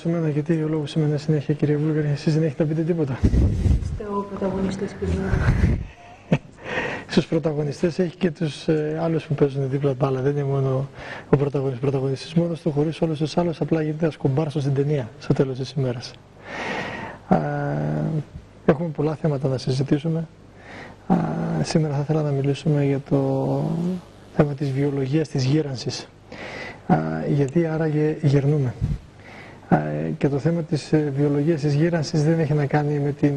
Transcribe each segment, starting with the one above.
σε μένα, γιατί ο λόγος σε μένα συνέχεια, κύριε Βούλγαρη, εσείς δεν έχετε να πείτε τίποτα. Είστε ο πρωταγωνιστής, κύριε. Στους πρωταγωνιστές έχει και τους άλλους που παίζουν δίπλα μπάλα. Δεν είναι μόνο ο πρωταγωνιστής μόνος του, χωρίς όλους τους άλλους, απλά γίνεται ένας κομπάρσος στην ταινία στο τέλος της ημέρας. Έχουμε πολλά θέματα να συζητήσουμε. Σήμερα θα ήθελα να μιλήσουμε για το θέμα της βιολογίας της γύρανσης. Γιατί άραγε γερνούμε. Και το θέμα της βιολογίας της γύρανσης δεν έχει να κάνει με την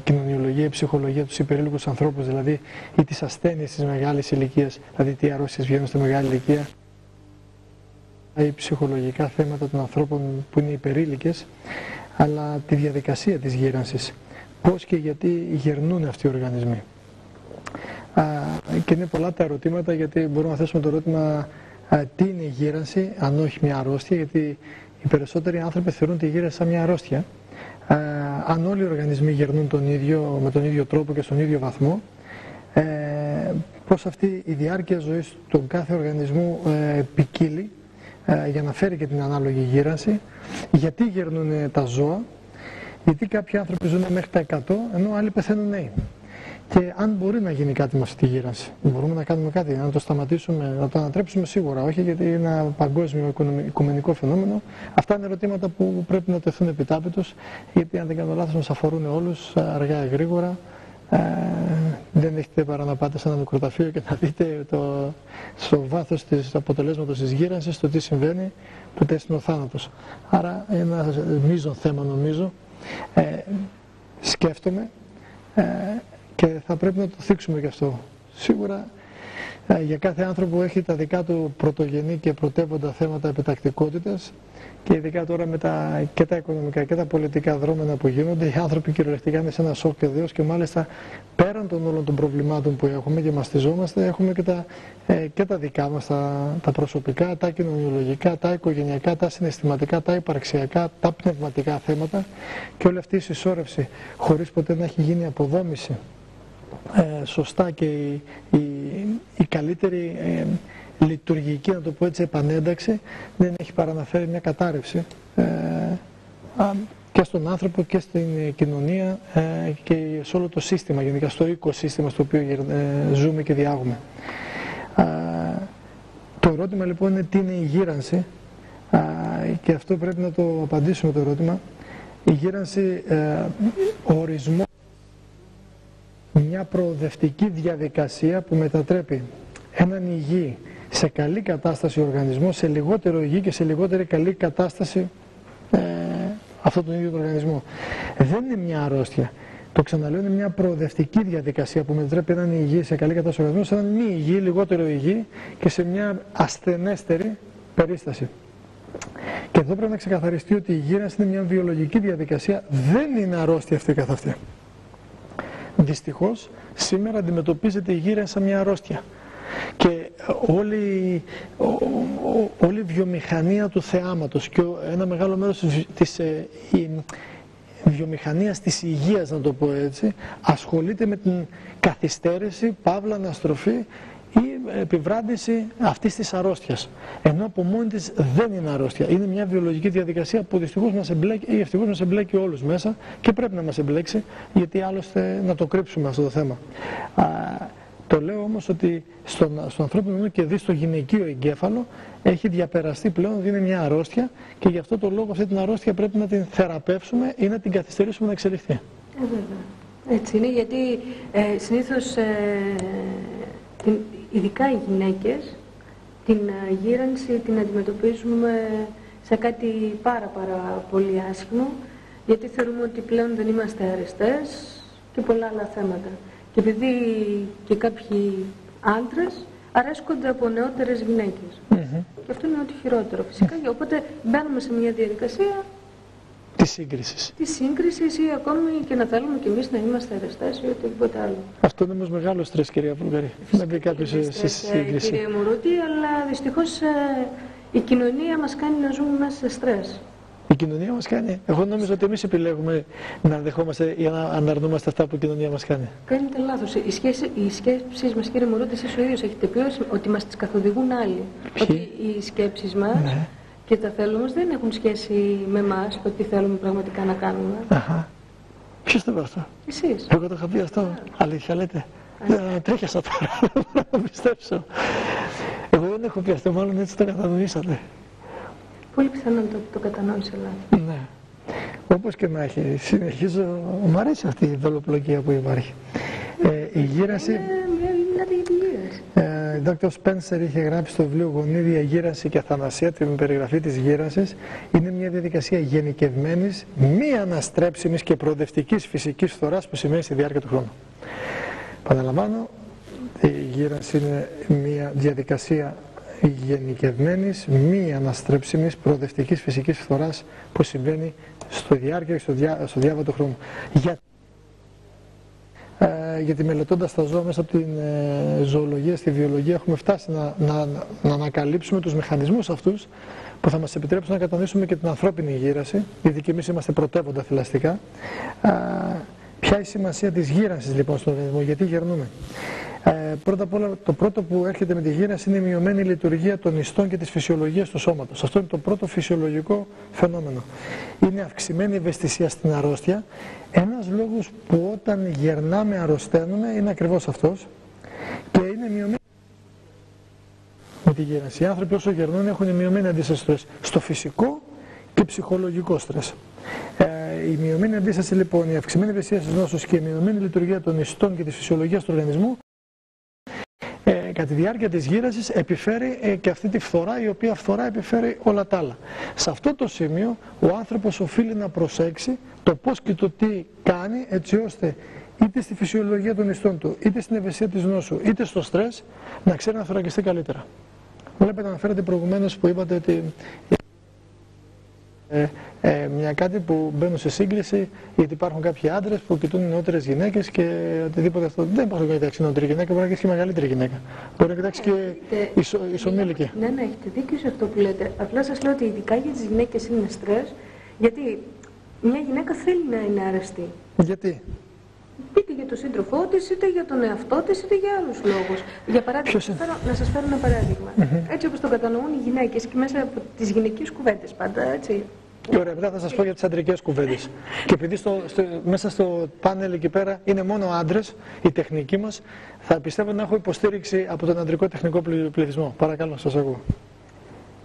κοινωνιολογία, η ψυχολογία, τους υπερήλικους ανθρώπους, δηλαδή, ή τις ασθένειες της μεγάλης ηλικίας, δηλαδή τι αρρώστιες βγαίνουν στη μεγάλη ηλικία, ή ψυχολογικά θέματα των ανθρώπων που είναι υπερήλικες, αλλά τη διαδικασία της γύρανσης. Πώς και γιατί γερνούν αυτοί οι οργανισμοί. Και είναι πολλά τα ερωτήματα, γιατί μπορούμε να θέσουμε το ερώτημα τι είναι η γύρανση, αν όχι μια αρρώστια, γιατί οι περισσότεροι άνθρωποι θεωρούν τη γύρανση σαν μια αρρώστια. Αν όλοι οι οργανισμοί γερνούν με τον ίδιο τρόπο και στον ίδιο βαθμό, πώς αυτή η διάρκεια ζωής του κάθε οργανισμού ποικίλει για να φέρει και την ανάλογη γύρανση. Γιατί γερνούν τα ζώα, γιατί κάποιοι άνθρωποι ζουν μέχρι τα 100, ενώ άλλοι πεθαίνουν νέοι. Και αν μπορεί να γίνει κάτι με αυτή τη γύρανση, μπορούμε να κάνουμε κάτι, να το σταματήσουμε, να το ανατρέψουμε σίγουρα, όχι, γιατί είναι ένα παγκόσμιο οικουμενικό φαινόμενο. Αυτά είναι ερωτήματα που πρέπει να τεθούν επιτάπητος, γιατί αν δεν κάνω λάθος μας αφορούν όλους, αργά ή γρήγορα. Δεν έχετε παρά να πάτε σε ένα νεκροταφείο και να δείτε στο βάθος της αποτελέσματος της γύρανσης το τι συμβαίνει, το τι είναι ο θάνατος. Άρα ένα μείζον θέμα, νομίζω, σκέφτομαι, και θα πρέπει να το θίξουμε και αυτό. Σίγουρα για κάθε άνθρωπο έχει τα δικά του πρωτογενή και πρωτεύοντα θέματα επιτακτικότητας, και ειδικά τώρα με και τα οικονομικά και τα πολιτικά δρόμενα που γίνονται, οι άνθρωποι κυριολεκτικά είναι σε ένα σοκ και δέος, και μάλιστα πέραν των όλων των προβλημάτων που έχουμε και μαστιζόμαστε, έχουμε και τα δικά μας, τα προσωπικά, τα κοινωνιολογικά, τα οικογενειακά, τα συναισθηματικά, τα υπαρξιακά, τα πνευματικά θέματα, και όλη αυτή η συσσόρευση χωρίς ποτέ να έχει γίνει αποδόμηση σωστά και η καλύτερη λειτουργική, να το πω έτσι, επανένταξη, δεν έχει παρά να φέρει μια κατάρρευση και στον άνθρωπο και στην κοινωνία και σε όλο το σύστημα, γενικά στο οικοσύστημα στο οποίο ζούμε και διάγουμε. Το ερώτημα λοιπόν είναι τι είναι η γύρανση, και αυτό πρέπει να το απαντήσουμε το ερώτημα. Η γύρανση, ο ορισμός, μια προοδευτική διαδικασία που μετατρέπει έναν υγιή, σε καλή κατάσταση οργανισμό, σε λιγότερο υγιή και σε λιγότερη καλή κατάσταση αυτόν τον ίδιο τον οργανισμό. Δεν είναι μια αρρώστια. Το ξαναλέω, είναι μια προοδευτική διαδικασία που μετατρέπει έναν υγιή σε καλή κατάσταση οργανισμό σε έναν μη υγιή, λιγότερο υγιή και σε μια ασθενέστερη περίσταση. Και εδώ πρέπει να ξεκαθαριστεί ότι η γύρανση είναι μια βιολογική διαδικασία, δεν είναι αρρώστια αυτή καθ' αυτή. Δυστυχώς, σήμερα αντιμετωπίζεται η γύρανση σαν μια αρρώστια. Και όλη η βιομηχανία του θεάματος και ένα μεγάλο μέρος της βιομηχανίας της υγείας, να το πω έτσι, ασχολείται με την καθυστέρηση, παύλα αναστροφή ή επιβράδυνση αυτής της αρρώστιας. Ενώ από μόνη της δεν είναι αρρώστια. Είναι μια βιολογική διαδικασία που δυστυχώς μας εμπλέκει ή ευτυχώς μας εμπλέκει όλους μέσα, και πρέπει να μας εμπλέξει, γιατί άλλωστε να το κρύψουμε αυτό το θέμα. Το λέω όμως ότι στον ανθρώπινο νου και δει στο γυναικείο εγκέφαλο έχει διαπεραστεί πλέον ότι είναι μια αρρώστια, και γι' αυτό το λόγο αυτή την αρρώστια πρέπει να την θεραπεύσουμε ή να την καθυστερήσουμε να εξελιχθεί. Βέβαια. Έτσι είναι, γιατί συνήθως ειδικά οι γυναίκες την γύρανση την αντιμετωπίζουμε σε κάτι πάρα πολύ άσχημο, γιατί θεωρούμε ότι πλέον δεν είμαστε αριστές και πολλά άλλα θέματα. Και επειδή και κάποιοι άντρες αρέσκονται από νεότερες γυναίκες. Και αυτό είναι ό,τι χειρότερο φυσικά. Οπότε μπαίνουμε σε μια διαδικασία της σύγκρισης. Της σύγκρισης, ή ακόμη και να θέλουμε κι εμείς να είμαστε αριστές ή οτιδήποτε άλλο. Αυτό είναι όμως μεγάλο στρες, κυρία Βουλγαρή. Να μπει κάποιος σε σύγκριση. Κύριε Μουρούτη, αλλά δυστυχώς η κοινωνία μας κάνει να ζούμε μέσα σε στρες. Η κοινωνία μας κάνει. Εγώ νόμιζα ότι εμείς επιλέγουμε να δεχόμαστε ή να αναρνούμαστε αυτά που η κοινωνία μας κάνει. Κάνετε λάθος. Οι σκέψεις μας, κύριε Μουρούτη, εσείς ο ίδιος έχετε πει ότι μας τις καθοδηγούν άλλοι. Ότι οι σκέψεις μας Και τα θέλω όμως δεν έχουν σχέση με εμάς, το τι θέλουμε πραγματικά να κάνουμε. Αχα. Ποιος το είπε αυτό? Εσείς. Εγώ το είχα πει αυτό. Αλήθεια λέτε? Τρέχιασα τώρα, δεν μπορώ να πιστέψω. Εγώ δεν έχω πει αυτό, μάλλον έτσι το κατανοήσατε. Πολύ πιθανόν το κατανόησα λάθος. Ναι. Όπως και να έχει, συνεχίζω, μου αρέσει αυτή η δολοπλοκία που υπάρχει. Η γύρανση... Μιλάτε για τη γύρανση. Δόκτωρ Σπένσερ είχε γράψει στο βιβλίο «Γονίδια, γύρανση και αθανασία», την περιγραφή της γύρανσης. Είναι μια διαδικασία γενικευμένης, μη αναστρέψιμης και προοδευτικής φυσικής φθοράς που σημαίνει στη διάρκεια του χρόνου. Παραλαμβάνω, η γύρανση είναι μια διαδικασία γενικευμένης, μη αναστρέψιμης, προοδευτικής φυσικής φθοράς που συμβαίνει στο διάρκεια και στο διάβα του χρόνου. Γιατί μελετώντας τα ζώα μέσα από την ζωολογία στη βιολογία έχουμε φτάσει να ανακαλύψουμε τους μηχανισμούς αυτούς που θα μας επιτρέψουν να κατανοήσουμε και την ανθρώπινη γύρανση, γιατί και εμείς είμαστε πρωτεύοντα θηλαστικά. Ποια είναι η σημασία της γύρανσης λοιπόν στον οργανισμό, γιατί γερνούμε? Πρώτα απ' όλα, το πρώτο που έρχεται με τη γύρανση είναι η μειωμένη λειτουργία των ιστών και της φυσιολογίας του σώματος. Αυτό είναι το πρώτο φυσιολογικό φαινόμενο. Είναι αυξημένη ευαισθησία στην αρρώστια. Ένας λόγος που όταν γερνάμε αρρωσταίνουμε είναι ακριβώς αυτός, και είναι μειωμένη με τη γύρανση. Οι άνθρωποι όσο γερνούν έχουν μειωμένη αντίσταση στρες, στο φυσικό και ψυχολογικό στρες. Η μειωμένη αντίσταση λοιπόν, η αυξημένη ευαισθησία στις νόσους και η μειωμένη λειτουργία των ιστών και της φυσιολογίας του οργανισμού κατά τη διάρκεια της γύρανσης επιφέρει και αυτή τη φθορά, η οποία φθορά επιφέρει όλα τα άλλα. Σε αυτό το σημείο ο άνθρωπος οφείλει να προσέξει το πώς και το τι κάνει, έτσι ώστε είτε στη φυσιολογία των ιστών του, είτε στην ευαισθησία της νόσου, είτε στο στρες, να ξέρει να θωρακιστεί καλύτερα. Βλέπετε, αναφέρατε προηγουμένως που είπατε ότι μια κάτι που μπαίνουν σε σύγκληση, γιατί υπάρχουν κάποιοι άντρες που κοιτούν νεότερες γυναίκες και οτιδήποτε αυτό. Δεν υπάρχει να κοιτάξει νεότερη γυναίκα, μπορεί να κοιτάξει και μεγαλύτερη γυναίκα. Μπορεί να κοιτάξει και ισομήλικη. Ναι, έχετε δίκιο σε αυτό που λέτε. Απλά σας λέω ότι ειδικά για τις γυναίκες είναι στρες, γιατί μια γυναίκα θέλει να είναι άρεστη. Γιατί? Είτε για τον σύντροφό της, είτε για τον εαυτό της, είτε για άλλους λόγους. Για παράδειγμα, να σας φέρω ένα παράδειγμα. Έτσι όπως το κατανοούν οι γυναίκες και μέσα από τις γυναικείες κουβέντες πάντα, έτσι. Ωραία, μετά θα σας πω για τις αντρικές κουβέντες. Και επειδή μέσα στο πάνελ εκεί πέρα είναι μόνο άντρες, η τεχνική μας, θα πιστεύω να έχω υποστήριξη από τον αντρικό τεχνικό πληθυσμό. Παρακαλώ, σας ακούω.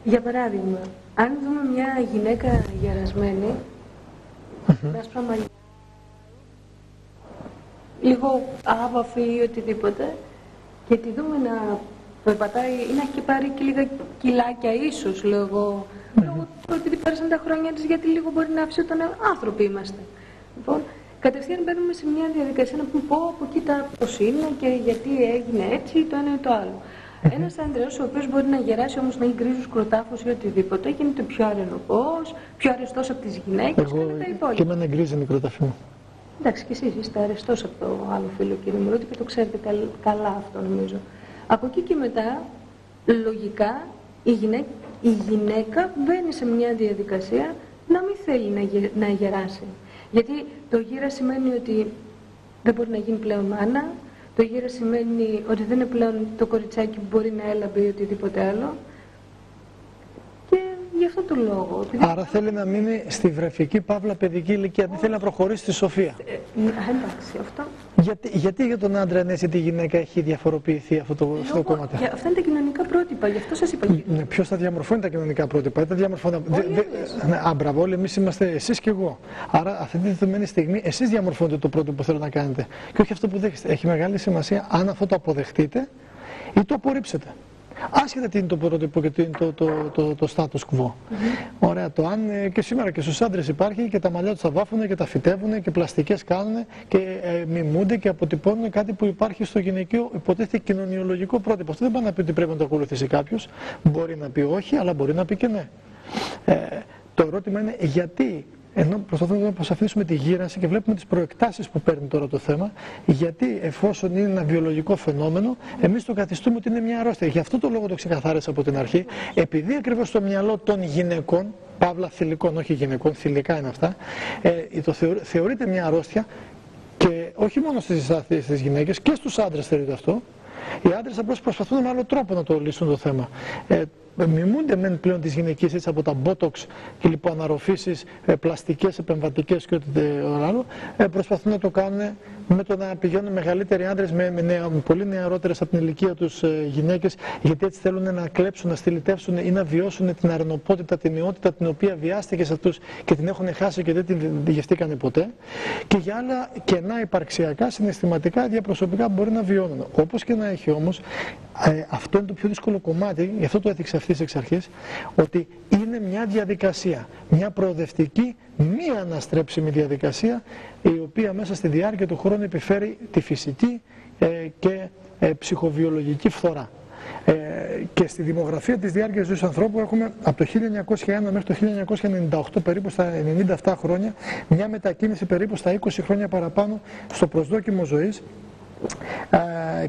Για παράδειγμα, αν δούμε μια γυναίκα γερασμένη, άσπρα μαλλιά, λίγο άβαφη ή οτιδήποτε, και τη δούμε να περπατάει ή να έχει πάρει και λίγα κιλάκια, ίσως λέω εγώ, λόγω του ότι πέρασαν τα χρόνια της, γιατί λίγο μπορεί να άφησε όταν άνθρωποι είμαστε. Λοιπόν, κατευθείαν μπαίνουμε σε μια διαδικασία να πούμε πω, κοίτα πώς είναι και γιατί έγινε έτσι, το ένα ή το άλλο. Ένας άντρας ο οποίος μπορεί να γεράσει όμως να έχει γκρίζους κροτάφους ή οτιδήποτε, γίνεται πιο αρενοπός, πιο αρεστός από τις γυναίκες και τα υπόλοιπα. Και εμένα γκρίζει η κροταφή μου. Εντάξει, και εσείς είστε αρεστός από το άλλο φίλο, κύριε Μουρούτη, και το ξέρετε καλά αυτό νομίζω. Από εκεί και μετά, λογικά, η γυναίκα μπαίνει σε μια διαδικασία να μην θέλει να γεράσει. Γιατί το γύρα σημαίνει ότι δεν μπορεί να γίνει πλέον μάνα, το γύρα σημαίνει ότι δεν είναι πλέον το κοριτσάκι που μπορεί να έλαμπε ή οτιδήποτε άλλο. Και γι' αυτό το λόγο. Άρα θέλει να μείνει στη βρεφική παύλα παιδική ηλικία, δεν θέλει να προχωρήσει στη σοφία. Εντάξει, αυτό. Γιατί για τον άντρα, ναι, τη γυναίκα έχει διαφοροποιηθεί αυτό το κομμάτι? Αυτά είναι τα κοινωνικά πρότυπα, γι' αυτό σας είπα. Ναι, ποιος θα διαμορφώνει τα κοινωνικά πρότυπα? Δεν διαμορφώνει. Μπράβο, όλοι εμείς είμαστε, εσείς και εγώ. Άρα, αυτή τη δεδομένη στιγμή, εσείς διαμορφώνετε το πρώτο που θέλω να κάνετε. Και όχι αυτό που δέχεστε. Έχει μεγάλη σημασία αν αυτό το αποδεχτείτε ή το απορρίψετε. Άσχετα τι είναι το πρότυπο και τι είναι το status quo. Ωραία, το αν και σήμερα και στους άντρες υπάρχει και τα μαλλιά τους τα βάφουν και τα φυτεύουν και πλαστικές κάνουν και μιμούνται και αποτυπώνουν κάτι που υπάρχει στο γυναικείο υποτίθεται κοινωνιολογικό πρότυπο. Αυτό δεν πάει να πει ότι πρέπει να το ακολουθήσει κάποιος. Μπορεί να πει όχι, αλλά μπορεί να πει και ναι. Το ερώτημα είναι γιατί. Ενώ προσπαθούμε να αποσαφηνίσουμε τη γύρανση και βλέπουμε τις προεκτάσεις που παίρνει τώρα το θέμα, γιατί εφόσον είναι ένα βιολογικό φαινόμενο, εμείς το καθιστούμε ότι είναι μια αρρώστια. Γι' αυτό το λόγο το ξεκαθάρισα από την αρχή, επειδή ακριβώς το μυαλό των γυναικών, παύλα θηλυκών, όχι γυναικών, θηλυκά είναι αυτά, θεωρείται μια αρρώστια και όχι μόνο στις γυναίκες και στους άντρες θεωρείται αυτό. Οι άντρες απλώς προσπαθούν με άλλο τρόπο να το λύσουν το θέμα. μιμούνται μεν πλέον τις γυναίκες έτσι από τα μπότοξ και λιποαναρροφήσεις, πλαστικές, επεμβατικές και ό,τι άλλο, προσπαθούν να το κάνουν με το να πηγαίνουν μεγαλύτεροι άντρες με πολύ νεαρότερες από την ηλικία τους γυναίκες, γιατί έτσι θέλουν να κλέψουν, να στυλιτεύσουν ή να βιώσουν την αρενοπότητα, την νεότητα την οποία βιάστηκε σε αυτούς και την έχουν χάσει και δεν την διηγηθήκανε ποτέ, και για άλλα κενά υπαρξιακά, συναισθηματικά, διαπροσωπικά μπορεί να βιώνουν. Όπως και να έχει όμως, αυτό είναι το πιο δύσκολο κομμάτι, γι' αυτό το έθιξε ευθύς εξ αρχής, ότι είναι μια διαδικασία, μια προοδευτική, μη αναστρέψιμη διαδικασία, η οποία μέσα στη διάρκεια του χρόνου επιφέρει τη φυσική και ψυχοβιολογική φθορά. Και στη δημογραφία της διάρκειας ζωής του ανθρώπου έχουμε από το 1901 μέχρι το 1998, περίπου στα 97 χρόνια, μια μετακίνηση περίπου στα 20 χρόνια παραπάνω στο προσδόκιμο ζωής,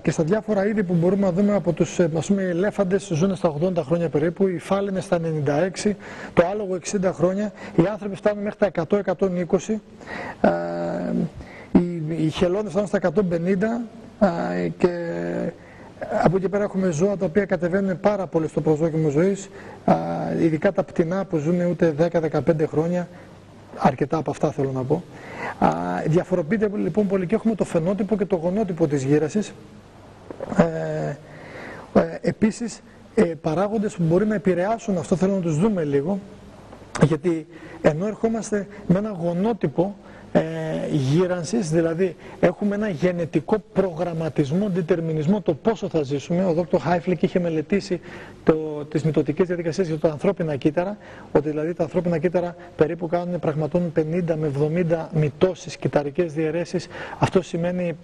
και στα διάφορα είδη που μπορούμε να δούμε από τους, ας πούμε, οι ελέφαντες ζουν στα 80 χρόνια περίπου, οι φάλαινες στα 96, το άλογο 60 χρόνια, οι άνθρωποι φτάνουν μέχρι τα 100-120, οι χελώνες φτάνουν στα 150, και από εκεί πέρα έχουμε ζώα τα οποία κατεβαίνουν πάρα πολύ στο προσδόκιμο ζωής, ειδικά τα πτηνά που ζουν ούτε 10-15 χρόνια, αρκετά από αυτά θέλω να πω. Διαφοροποιείται λοιπόν πολύ και έχουμε το φαινότυπο και το γονότυπο της γύρασης. Επίσης, παράγοντες που μπορεί να επηρεάσουν αυτό θέλω να τους δούμε λίγο, γιατί ενώ ερχόμαστε με ένα γονότυπο γύρανσης, δηλαδή έχουμε ένα γενετικό προγραμματισμό, διτερμινισμό το πόσο θα ζήσουμε. Ο Δ. Χάιφλικ είχε μελετήσει τις μυτωτικές διαδικασίες για τα ανθρώπινα κύτταρα, ότι δηλαδή τα ανθρώπινα κύτταρα περίπου πραγματώνουν 50 με 70 μυτώσεις, κυτταρικές διαιρέσεις. Αυτό σημαίνει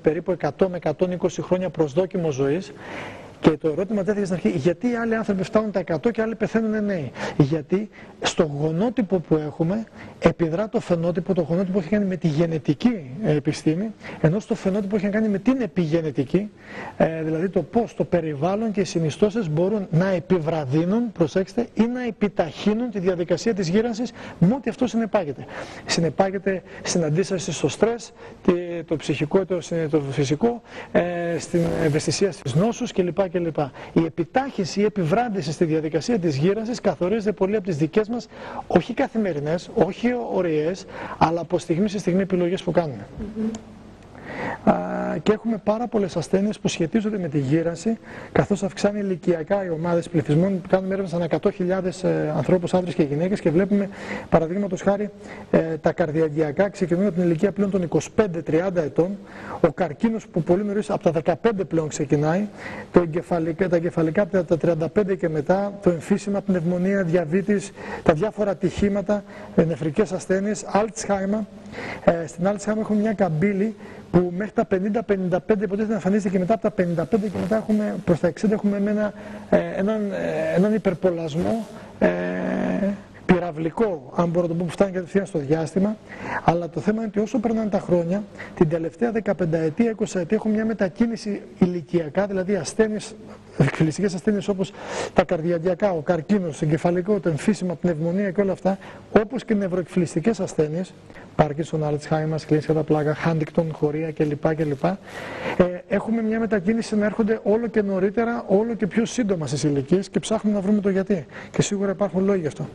περίπου 100 με 120 χρόνια προσδόκιμο ζωής. Και το ερώτημα τέθηκε στην αρχή, γιατί οι άλλοι άνθρωποι φτάνουν τα 100 και άλλοι πεθαίνουν νέοι? Γιατί στο γονότυπο που έχουμε επιδρά το φαινότυπο, το γονότυπο έχει κάνει με τη γενετική επιστήμη, ενώ στο φαινότυπο έχει κάνει με την επιγενετική, δηλαδή το πώς το περιβάλλον και οι συνιστώσεις μπορούν να επιβραδύνουν, προσέξτε, ή να επιταχύνουν τη διαδικασία της γύρανσης με ό,τι αυτό συνεπάγεται. Συνεπάγεται στην αντίσταση στο στρες, το ψυχικό, το φυσικό, στην ευαισθησία στις νόσους κλπ. Η επιτάχυνση, η επιβράδυνση στη διαδικασία της γύρανσης καθορίζεται πολύ από τις δικές μας, όχι καθημερινές, όχι ωραίες, αλλά από στιγμή σε στιγμή επιλογές που κάνουμε. Και έχουμε πάρα πολλές ασθένειες που σχετίζονται με τη γύρανση, καθώς αυξάνει ηλικιακά οι ομάδες πληθυσμών. Κάνουμε έρευνες ανά 100.000 ανθρώπους, άντρες και γυναίκες, και βλέπουμε παραδείγματος χάρη τα καρδιαγγειακά ξεκινούν από την ηλικία πλέον των 25-30 ετών, ο καρκίνος που πολύ νωρίς από τα 15 πλέον ξεκινάει, τα εγκεφαλικά από τα 35 και μετά, το εμφύσιμα, πνευμονία, διαβήτης, τα διάφορα ατυχήματα, νεφρικές ασθένειες, Alzheimer. Στην Alzheimer έχουμε μια καμπύλη που μέχρι τα 50-55 υποτίθεται να εμφανίζεται, και μετά από τα 55 και μετά προς τα 60 έχουμε έναν υπερπολασμό πυραυλικό, αν μπορώ να το πω, που φτάνει κατευθείαν στο διάστημα. Αλλά το θέμα είναι ότι όσο περνάνε τα χρόνια, την τελευταία 15ετία, 20ετία, έχουμε μια μετακίνηση ηλικιακά, δηλαδή ασθένειες, εκφυλιστικές ασθένειες όπως τα καρδιαγγειακά, ο καρκίνος, το εγκεφαλικό, το εμφύσιμα, πνευμονία και όλα αυτά, όπως και νευροεκφυλιστικές ασθένειες, Πάρκινσον, Alzheimer, σκλήνης κατά πλάκα, Χάντικτον, χωρία κλπ. Έχουμε μια μετακίνηση να έρχονται όλο και νωρίτερα, όλο και πιο σύντομα στις ηλικίες, και ψάχνουμε να βρούμε το γιατί. Και σίγουρα υπάρχουν λόγοι γι' αυτό.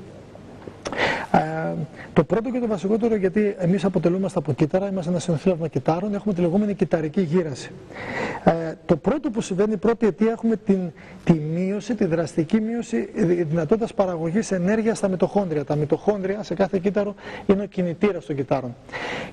Το πρώτο και το βασικότερο, γιατί εμείς αποτελούμαστε από κύτταρα, είμαστε ένα συνοθήλευμα κυττάρων, έχουμε τη λεγόμενη κυτταρική γύραση. Το πρώτο που συμβαίνει, η πρώτη αιτία, έχουμε τη μείωση, τη δραστική μείωση δυνατότητας παραγωγής ενέργειας στα μυτοχόνδρια. Τα μυτοχόνδρια σε κάθε κύτταρο είναι ο κινητήρας των κυττάρων.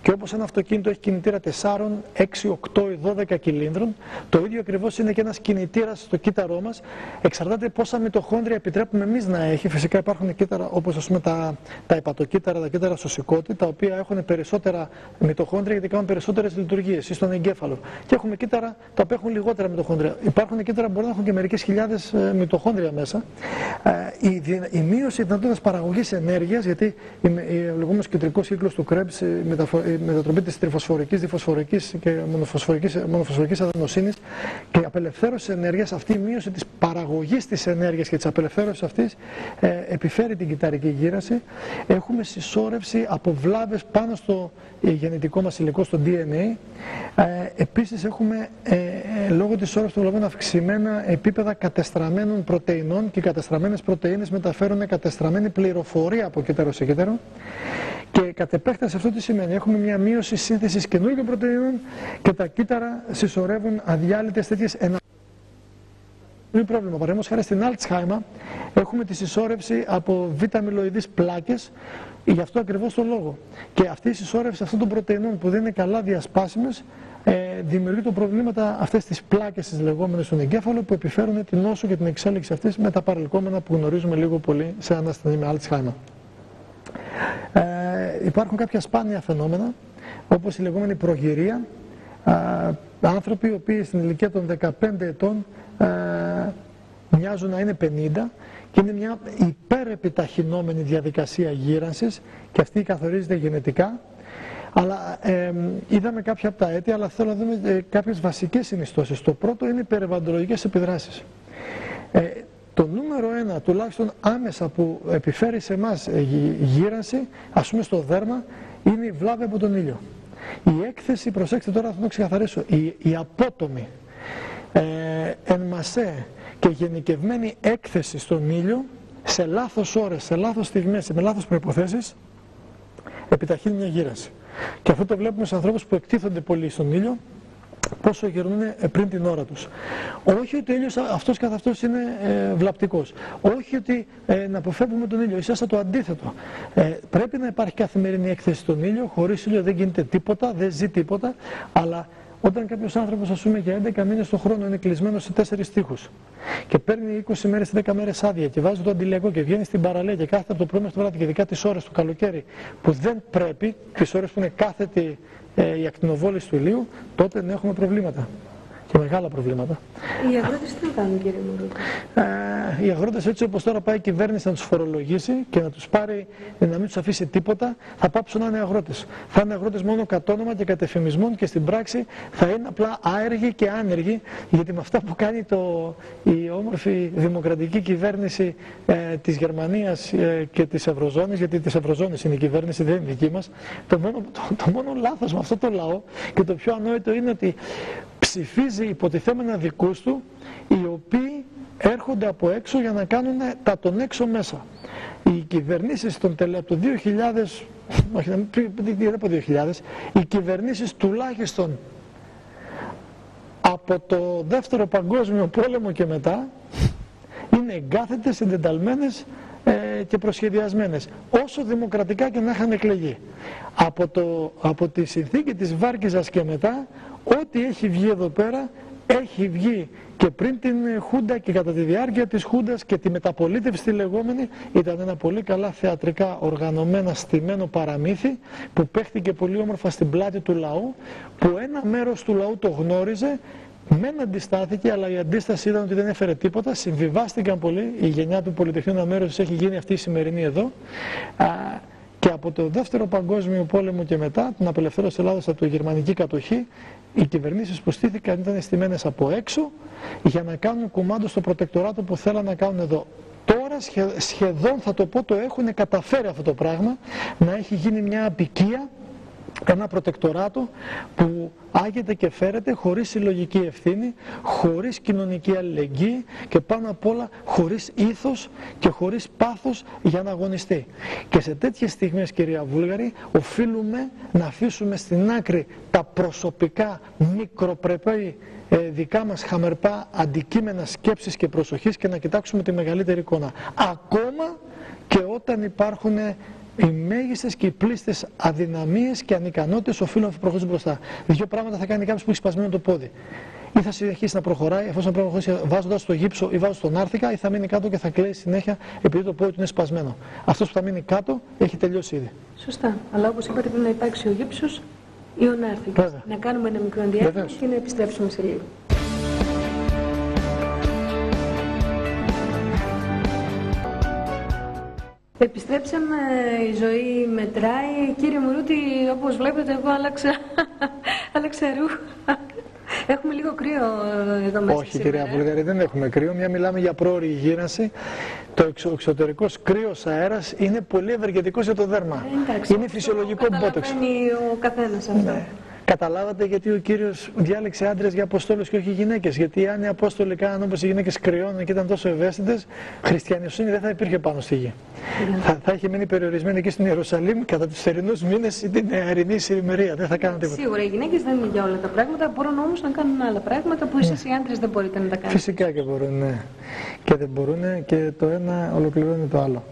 Και όπως ένα αυτοκίνητο έχει κινητήρα 4, 6, 8 ή 12 κυλίνδρων, το ίδιο ακριβώς είναι και ένας κινητήρας στο κύτταρό μας. Εξαρτάται πόσα μυτοχόνδρια επιτρέπουμε εμείς να έχει. Φυσικά υπάρχουν κύτταρα όπως, ας πούμε, τα υπατοκύτταρα, τα κύτταρα στο σηκώτη, τα οποία έχουν περισσότερα μυτοχόνδρια γιατί κάνουν περισσότερες λειτουργίες, ή στον εγκέφαλο. Και έχουμε κύτταρα τα οποία έχουν λιγότερα μυτοχόνδρια. Υπάρχουν κύτταρα που μπορεί να έχουν και μερικές χιλιάδες μυτοχόνδρια μέσα. Η μείωση δυνατότητας παραγωγής ενέργειας, γιατί ο λεγόμενος κεντρικός κύκλος του Krebs, η μετατροπή της τριφωσφορικής, διφωσφορικής και μονοφωσφορικής αδενοσύνης και η απελευθέρωση ενέργειας, αυτή η μείωση της παραγωγής της ενέργειας και της απελευθέρωσης αυτής επιφέρει την κυτταρική γύραση. έχουμε συσσόρευση από βλάβες πάνω στο γενετικό μας υλικό, στο DNA. Επίσης έχουμε λόγω της συσσόρευσης των βλαβών αυξημένα επίπεδα κατεστραμμένων πρωτεϊνών, και οι κατεστραμμένες πρωτεΐνες μεταφέρουν κατεστραμμένη πληροφορία από κύτταρο σε κύτταρο. Και κατ' επέκταση αυτό τι σημαίνει? Έχουμε μια μείωση σύνθεσης καινούργιων πρωτεϊνών και τα κύτταρα συσσωρεύουν αδιάλειτες τέτοιες Είναι πρόβλημα. Παραδείγματος χάρη στην Alzheimer έχουμε τη συσσόρευση από β-αμυλοειδείς πλάκες, γι' αυτό ακριβώς το λόγο. Και αυτή η συσσόρευση αυτών των πρωτεϊνών που δεν είναι καλά διασπάσιμες δημιουργεί το προβλήματα, αυτές τις πλάκες τις λεγόμενες στον εγκέφαλο, που επιφέρουν την νόσο και την εξέλιξη αυτής με τα παρελκόμενα που γνωρίζουμε λίγο πολύ σε ένα ασθενή με Alzheimer. Υπάρχουν κάποια σπάνια φαινόμενα, όπως η λεγόμενη προγυρία. Άνθρωποι οι οποίοι στην ηλικία των 15 ετών μοιάζουν να είναι 50 και είναι μια υπερεπιταχυνόμενη διαδικασία γύρανσης, και αυτή καθορίζεται γενετικά. Αλλά είδαμε κάποια από τα αίτια, αλλά θέλω να δούμε κάποιες βασικές συνιστώσεις. Το πρώτο είναι οι περιβαλλοντολογικές επιδράσεις. Το νούμερο ένα, τουλάχιστον άμεσα, που επιφέρει σε εμάς γύρανση, ας πούμε στο δέρμα, είναι η βλάβη από τον ήλιο. Η έκθεση, προσέξτε τώρα, θα το ξεκαθαρίσω, η απότομη, εν μασέ και γενικευμένη έκθεση στον ήλιο σε λάθος ώρες, σε λάθος στιγμές, με λάθος προϋποθέσεις, επιταχύνει μια γύρανση. Και αυτό το βλέπουμε σε ανθρώπους που εκτίθονται πολύ στον ήλιο, πόσο γερνούν πριν την ώρα τους. Όχι ότι ο ήλιος αυτός καθ' αυτός είναι βλαπτικός. Όχι ότι να αποφεύγουμε τον ήλιο. Ίσα το αντίθετο. Πρέπει να υπάρχει καθημερινή έκθεση στον ήλιο. Χωρίς ήλιο δεν γίνεται τίποτα, δεν ζει τίποτα. Αλλά όταν κάποιος άνθρωπος, ας πούμε, για 11 μήνες το χρόνο είναι κλεισμένος σε 4 τοίχους και παίρνει 20 μέρες, 10 μέρες άδεια και βάζει το αντιλιακό και βγαίνει στην παραλία και κάθεται από το πρωί μέχρι το βράδυ, και ειδικά τις ώρες του καλοκαίρι που δεν πρέπει, τις ώρες που είναι κάθετη η ακτινοβόληση του ηλίου, τότε να έχουμε προβλήματα. Και μεγάλα προβλήματα. Οι αγρότες τι να κάνουν, κύριε Μουρούτη? Οι αγρότες, έτσι όπως τώρα πάει η κυβέρνηση να τους φορολογήσει και να τους πάρει, να μην τους αφήσει τίποτα, θα πάψουν να είναι αγρότες. Θα είναι αγρότες μόνο κατ' όνομα και κατ' εφημισμόν, και στην πράξη θα είναι απλά άεργοι και άνεργοι, γιατί με αυτά που κάνει η όμορφη δημοκρατική κυβέρνηση της Γερμανίας και της Ευρωζώνης, γιατί της Ευρωζώνης είναι η κυβέρνηση, δεν είναι δική μας, το μόνο λάθος με αυτό το λαό και το πιο ανόητο είναι ότι ψηφίζει υποτιθέμενα δικούς του, οι οποίοι έρχονται από έξω για να κάνουν τα των έξω μέσα. Οι κυβερνήσεις από το 2000, όχι, δεν από 2000, οι κυβερνήσεις τουλάχιστον από το Δεύτερο Παγκόσμιο Πόλεμο και μετά είναι εγκάθετες, εντεταλμένες και προσχεδιασμένες, όσο δημοκρατικά και να είχαν εκλεγεί. Από τη συνθήκη της Βάρκιζας και μετά, ό,τι έχει βγει εδώ πέρα, έχει βγει και πριν την Χούντα και κατά τη διάρκεια της Χούντας, και τη μεταπολίτευση τη λεγόμενη ήταν ένα πολύ καλά θεατρικά οργανωμένα στημένο παραμύθι που παίχτηκε πολύ όμορφα στην πλάτη του λαού, που ένα μέρος του λαού το γνώριζε, μεν αντιστάθηκε, αλλά η αντίσταση ήταν ότι δεν έφερε τίποτα, συμβιβάστηκαν πολύ, η γενιά του Πολυτεχνείου Αναμέρωσης έχει γίνει αυτή η σημερινή εδώ. Και από το Δεύτερο Παγκόσμιο Πόλεμο και μετά, την απελευθέρωση της Ελλάδας από τη γερμανική κατοχή, οι κυβερνήσεις που στήθηκαν ήταν στημένες από έξω για να κάνουν κουμάντο στο προτεκτοράτο που θέλαν να κάνουν εδώ. Τώρα σχεδόν, θα το πω, το έχουν καταφέρει αυτό το πράγμα, να έχει γίνει μια απικία, ένα προτεκτοράτο που άγεται και φέρεται χωρίς συλλογική ευθύνη, χωρίς κοινωνική αλληλεγγύη και πάνω απ' όλα χωρίς ήθος και χωρίς πάθος για να αγωνιστεί. Και σε τέτοιες στιγμές, κυρία Βούλγαρη, οφείλουμε να αφήσουμε στην άκρη τα προσωπικά μικροπρεπή δικά μας χαμερπά αντικείμενα σκέψης και προσοχής και να κοιτάξουμε τη μεγαλύτερη εικόνα. Ακόμα και όταν υπάρχουν οι μέγιστες και οι πλήστες αδυναμίες και ανικανότητες, οφείλουν να προχωρήσουν μπροστά. Δύο πράγματα θα κάνει κάποιος που έχει σπασμένο το πόδι. Ή θα συνεχίσει να προχωράει, εφόσον πρέπει να προχωρήσει βάζοντας το γύψο ή βάζοντας τον άρθικα, ή θα μείνει κάτω και θα κλαίει συνέχεια επειδή το πόδι του είναι σπασμένο. Αυτός που θα μείνει κάτω έχει τελειώσει ήδη. Σωστά. Αλλά όπως είπατε, πρέπει να υπάρξει ο γύψος ή ο άρθικας. Να κάνουμε ένα μικρό διάλειμμα και να επιστρέψουμε σε λίγο. Επιστρέψαμε, η ζωή μετράει. Κύριε Μουρούτη, όπως βλέπετε, εγώ άλλαξα ρούχα. Έχουμε λίγο κρύο εδώ μέσα. Όχι, κυρία Βουλγαρή, δεν έχουμε κρύο. Μια μιλάμε για πρόωρη γύρανση. Το εξωτερικός κρύος αέρας είναι πολύ ευεργετικός για το δέρμα. Είναι φυσιολογικό μπότοξ. Καταλαβαίνει ο καθένας αυτό. Ναι. Καταλάβατε γιατί ο Κύριος διάλεξε άντρες για αποστόλους και όχι γυναίκες? Γιατί αν οι απόστολοι κάναν όπως οι γυναίκες κρυώναν και ήταν τόσο ευαίσθητες, χριστιανοσύνη δεν θα υπήρχε πάνω στη γη. Θα είχε μείνει περιορισμένη εκεί στην Ιερουσαλήμ κατά τους θερινούς μήνες ή την αερινή Σιημερία. Δεν θα κάνουν τίποτα. Σίγουρα οι γυναίκες δεν είναι για όλα τα πράγματα, μπορούν όμως να κάνουν άλλα πράγματα που εσείς οι άντρες δεν μπορείτε να τα κάνετε. Φυσικά και μπορούν, ναι. Και δεν μπορούν και το ένα ολοκληρώνει το άλλο.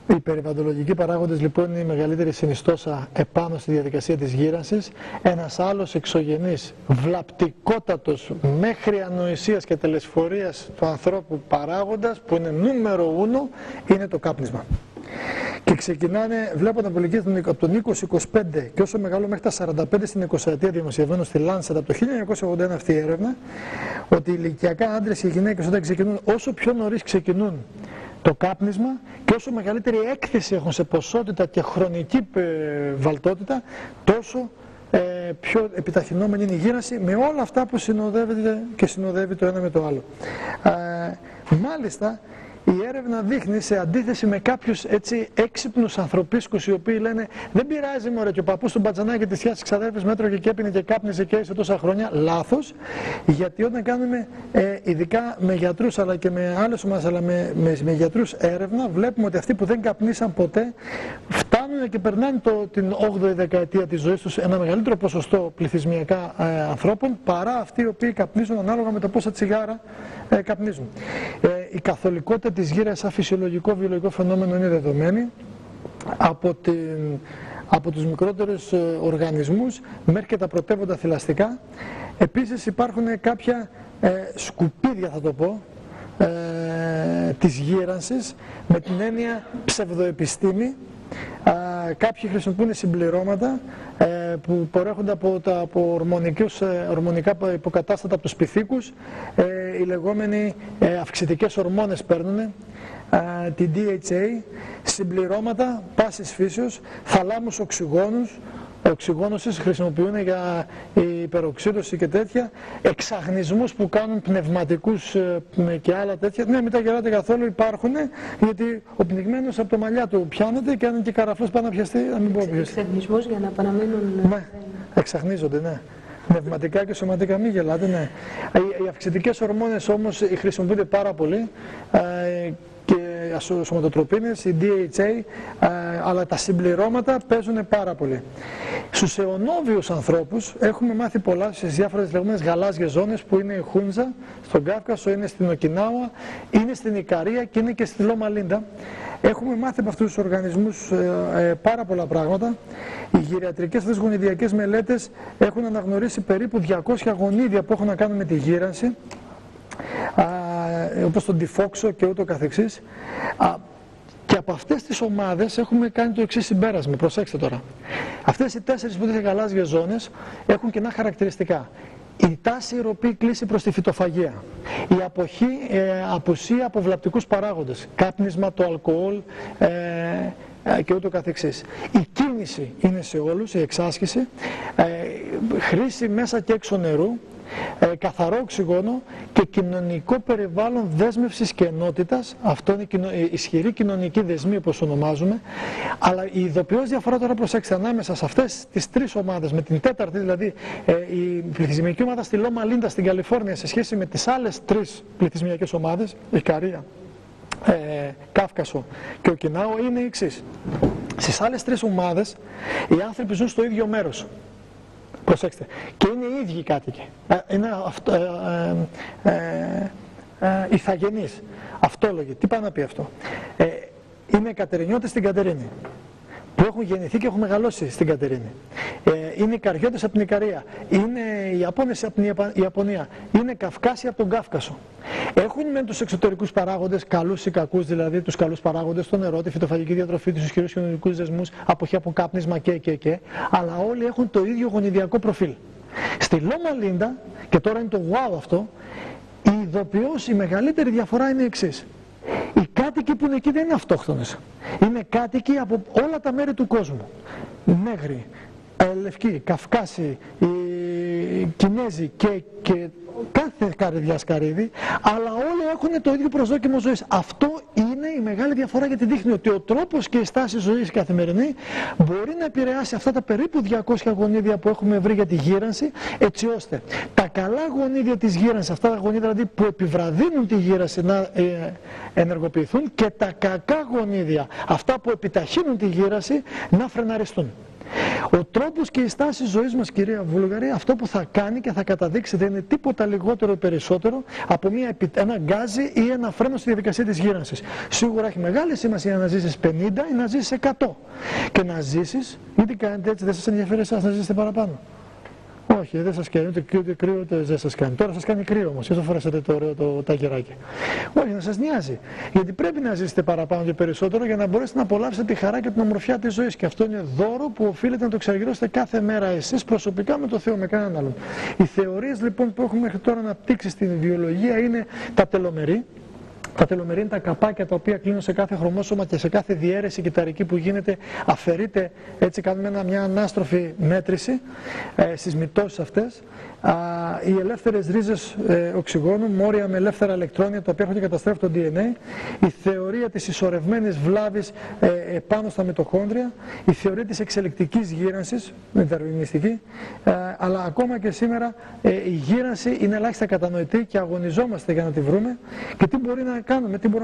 Οι περιβαλλοντολογικοί παράγοντες λοιπόν είναι η μεγαλύτερη συνιστόσα επάνω στη διαδικασία της γύρανσης. Ένας άλλος εξωγενής, βλαπτικότατος μέχρι ανοησίας και τελεσφορίας του ανθρώπου παράγοντας, που είναι νούμερο 1, είναι το κάπνισμα. Και ξεκινάνε, βλέπω τα πολιτικές από τον 20-25 και όσο μεγάλο μέχρι τα 45 στην 20ετία, δημοσιευμένο στη Lancet από το 1981 αυτή η έρευνα, ότι οι ηλικιακά άντρες και γυναίκες όταν ξεκινούν, όσο πιο νωρίς ξεκινούν το κάπνισμα και όσο μεγαλύτερη έκθεση έχουν σε ποσότητα και χρονική βαλτότητα, τόσο πιο επιταχυνόμενη είναι η γύρανση, με όλα αυτά που συνοδεύεται και συνοδεύει το ένα με το άλλο. Μάλιστα, η έρευνα δείχνει, σε αντίθεση με κάποιους έτσι έξυπνους ανθρωπίσκους οι οποίοι λένε δεν πειράζει μωρέ, και ο παππούς του μπατζανάκι της θειάς της ξαδέρφης μέτρωγε και έπινε και κάπνιζε και έζησε τόσα χρόνια. Λάθος, γιατί όταν κάνουμε ειδικά με γιατρούς αλλά και με άλλες ομάδες, αλλά με γιατρούς έρευνα, βλέπουμε ότι αυτοί που δεν καπνίσαν ποτέ φτάνουν και περνάνε την 8η δεκαετία της ζωής τους ένα μεγαλύτερο ποσοστό πληθυσμιακά ανθρώπων παρά αυτοί οι οποίοι καπνίζουν ανάλογα με το πόσα τσιγάρα καπνίζουν. Η καθολικότητα της γύρας σαν φυσιολογικό βιολογικό φαινόμενο είναι δεδομένη από τους μικρότερους οργανισμούς μέχρι και τα πρωτεύοντα θηλαστικά. Επίσης υπάρχουν κάποια σκουπίδια, θα το πω, της γύρανσης με την έννοια ψευδοεπιστήμη. Κάποιοι χρησιμοποιούν συμπληρώματα που προέρχονται από ορμονικά υποκατάστατα από τους πυθίκους. Οι λεγόμενοι αυξητικές ορμόνες παίρνουν, την DHA, συμπληρώματα πάσης φύσεως, θαλάμους οξυγόνους, οξυγόνωσης χρησιμοποιούν για υπεροξίδωση και τέτοια, εξαγνισμούς που κάνουν πνευματικούς και άλλα τέτοια. Ναι, μην τα γελάτε καθόλου, υπάρχουν, γιατί ο πνιγμένος από το μαλλιά του πιάνεται και αν και καραφλός πάει να πιαστεί, να μην μπορεί να πιαστεί. Εξαγνισμούς για να παραμείνουν... Ναι, εξαγνίζονται, ναι. Πνευματικά και σωματικά, μην γελάτε, ναι. Οι αυξητικές ορμόνες όμως χρησιμοποιούνται πάρα πολύ και σωματοτροπίνες, η DHA, αλλά τα συμπληρώματα παίζουν πάρα πολύ. Στους αιωνόβιους ανθρώπους έχουμε μάθει πολλά στις διάφορες λεγόμενες γαλάζιες ζώνες που είναι η Χούντζα, στον Κάυκασο, είναι στην Οκινάουα, είναι στην Ικαρία και είναι και στη Λόμα Λίντα. Έχουμε μάθει από αυτούς τους οργανισμούς πάρα πολλά πράγματα. Οι γυριατρικές αυτές γονιδιακές μελέτες έχουν αναγνωρίσει περίπου 200 γονίδια που έχουν να κάνουν με τη γύρανση, όπως τον τυφόξο και ούτω καθεξής. Και από αυτές τις ομάδες έχουμε κάνει το εξής συμπέρασμα. Προσέξτε τώρα. Αυτές οι 4 που δείχνουν γαλάζιες ζώνες έχουν κοινά χαρακτηριστικά. Η τάση ροπή κλίση προς τη φυτοφαγία. Η απουσία από βλαπτικούς παράγοντες. Κάπνισμα, το αλκοόλ και ούτω καθεξής. Η κίνηση είναι σε όλους, η εξάσκηση. Χρήση μέσα και έξω νερού. Καθαρό οξυγόνο και κοινωνικό περιβάλλον δέσμευσης και ενότητας. Αυτό είναι ισχυρή κοινωνική δεσμή, όπως ονομάζουμε. Αλλά η ειδοποιώς διαφορά, τώρα προσέξτε, ανάμεσα σε αυτές τις 3 ομάδες, με την 4η δηλαδή, η πληθυσμιακή ομάδα στη Λόμα Λίντα στην Καλιφόρνια σε σχέση με τις άλλες 3 πληθυσμιακές ομάδες, Ικαρία, Κάυκασο και Οκινάου, είναι η εξής. Στις άλλες 3 ομάδες οι άνθρωποι ζουν στο ίδιο μέρος. Προσέξτε. Και είναι οι ίδιοι κάτοικοι. Είναι ηθαγενείς. Αυτόλογοι. Τι πάει να πει αυτό. Είναι Κατερινιώτες στην Κατερίνη, που έχουν γεννηθεί και έχουν μεγαλώσει στην Κατερίνη. Είναι οι Καριώτες από την Ικαρία. Είναι οι Ιαπώνες από την Ιαπωνία. Είναι Καυκάσοι από τον Κάυκασο. Έχουν με τους εξωτερικούς παράγοντες, καλούς ή κακούς, δηλαδή τους καλούς παράγοντες, το νερό, τη φυτοφαγική διατροφή, τους ισχυρούς κοινωνικούς δεσμούς, αποχή από κάπνισμα και. Αλλά όλοι έχουν το ίδιο γονιδιακό προφίλ. Στη Λόμα Λίντα, και τώρα είναι το wow αυτό, ειδοποιώς η μεγαλύτερη διαφορά είναι η εξής. Οι κάτοικοι που είναι εκεί δεν είναι αυτόχθονες. Είναι κάτοικοι από όλα τα μέρη του κόσμου. Νέγροι, Λευκοί, Καυκάσοι, Κινέζοι και κάθε καρυδιά σκαρίδι, αλλά όλοι έχουν το ίδιο προσδόκιμο ζωής. Αυτό είναι η μεγάλη διαφορά, γιατί δείχνει ότι ο τρόπος και η στάση ζωής καθημερινή μπορεί να επηρεάσει αυτά τα περίπου 200 γονίδια που έχουμε βρει για τη γύρανση, έτσι ώστε τα καλά γονίδια της γύρανσης, αυτά τα γονίδια δηλαδή που επιβραδύνουν τη γύρανση, να ενεργοποιηθούν, και τα κακά γονίδια, αυτά που επιταχύνουν τη γύρανση, να φρεναριστούν. Ο τρόπος και η στάση ζωής μας, κυρία Βούλγαρη, αυτό που θα κάνει και θα καταδείξει δεν είναι τίποτα λιγότερο ή περισσότερο από ένα γκάζι ή ένα φρένο στη διαδικασία της γύρανσης. Σίγουρα έχει μεγάλη σημασία να ζήσεις 50 ή να ζήσεις 100. Και να ζήσεις, γιατί κάνετε έτσι, δεν σας ενδιαφέρει εσάς να ζήσετε παραπάνω? Όχι, δεν σας κάνει ούτε κρύο ούτε δεν σας κάνει. Τώρα σας κάνει κρύο όμως, αυτό φοράσατε το ωραίο το ταγεράκι. Όχι, να σας νοιάζει. Γιατί πρέπει να ζήσετε παραπάνω και περισσότερο για να μπορέσετε να απολαύσετε τη χαρά και την ομορφιά της ζωής. Και αυτό είναι δώρο που οφείλετε να το εξαργυρώσετε κάθε μέρα εσείς προσωπικά με το Θεό, με κανέναν άλλον. Οι θεωρίες λοιπόν που έχουμε μέχρι τώρα αναπτύξει στην βιολογία είναι τα τελομερή. Τα τελομερή είναι τα καπάκια τα οποία κλείνουν σε κάθε χρωμόσωμα και σε κάθε διαίρεση κυταρική που γίνεται, αφαιρείται, έτσι κάνουμε μια ανάστροφη μέτρηση στις μυτώσεις αυτές. Οι ελεύθερες ρίζες οξυγόνου, μόρια με ελεύθερα ηλεκτρόνια, τα οποία έχουν και καταστρέφει το DNA, η θεωρία της ισορρευμένης βλάβης πάνω στα μυτοχόνδρια, η θεωρία της εξελικτικής γύρανσης, δαρβινιστική, αλλά ακόμα και σήμερα η γύρανση είναι ελάχιστα κατανοητή και αγωνιζόμαστε για να τη βρούμε. Και τι μπορούμε να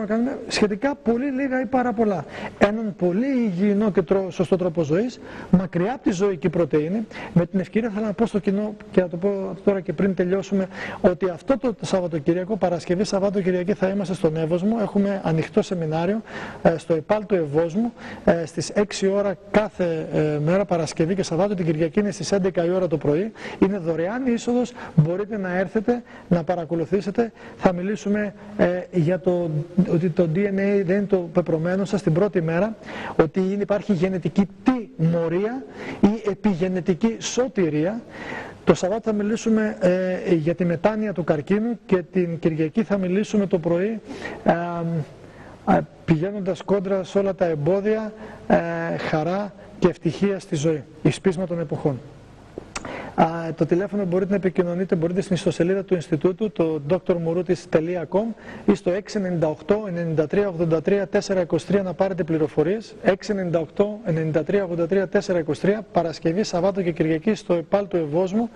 κάνουμε? Σχετικά πολύ λίγα ή πάρα πολλά. Έναν πολύ υγιεινό και σωστό τρόπο ζωής, μακριά από τη ζωική πρωτεΐνη. Με την ευκαιρία θέλω να πω στο κοινό, και να το πω τώρα και πριν τελειώσουμε, ότι αυτό το Σαββατοκυριακό, Παρασκευή, Σαββατοκυριακή, θα είμαστε στον Εύωσμο. Έχουμε ανοιχτό σεμινάριο στο ΕΠΑΛ του Ευόσμου στις 6 ώρα κάθε μέρα, Παρασκευή και Σαββάτο. Την Κυριακή είναι στις 11 η ώρα το πρωί. Είναι δωρεάν η είσοδος, μπορείτε να έρθετε, να παρακολουθήσετε. Θα μιλήσουμε για ότι το DNA δεν είναι το πεπρωμένο σας την πρώτη μέρα, ότι υπάρχει γενετική τιμωρία ή επιγενετική σωτηρία. Το Σαββάτο θα μιλήσουμε για τη μετάνοια του καρκίνου και την Κυριακή θα μιλήσουμε το πρωί πηγαίνοντας κόντρα σε όλα τα εμπόδια, χαρά και ευτυχία στη ζωή, εις πείσμα των εποχών. Το τηλέφωνο μπορείτε να επικοινωνείτε, μπορείτε στην ιστοσελίδα του Ινστιτούτου, το drmouroutis.com, ή στο 698 93 83 423 να πάρετε πληροφορίες. 698 93 83 423, Παρασκευή, Σαββάτο και Κυριακή στο ΕΠΑΛ του Ευόσμου.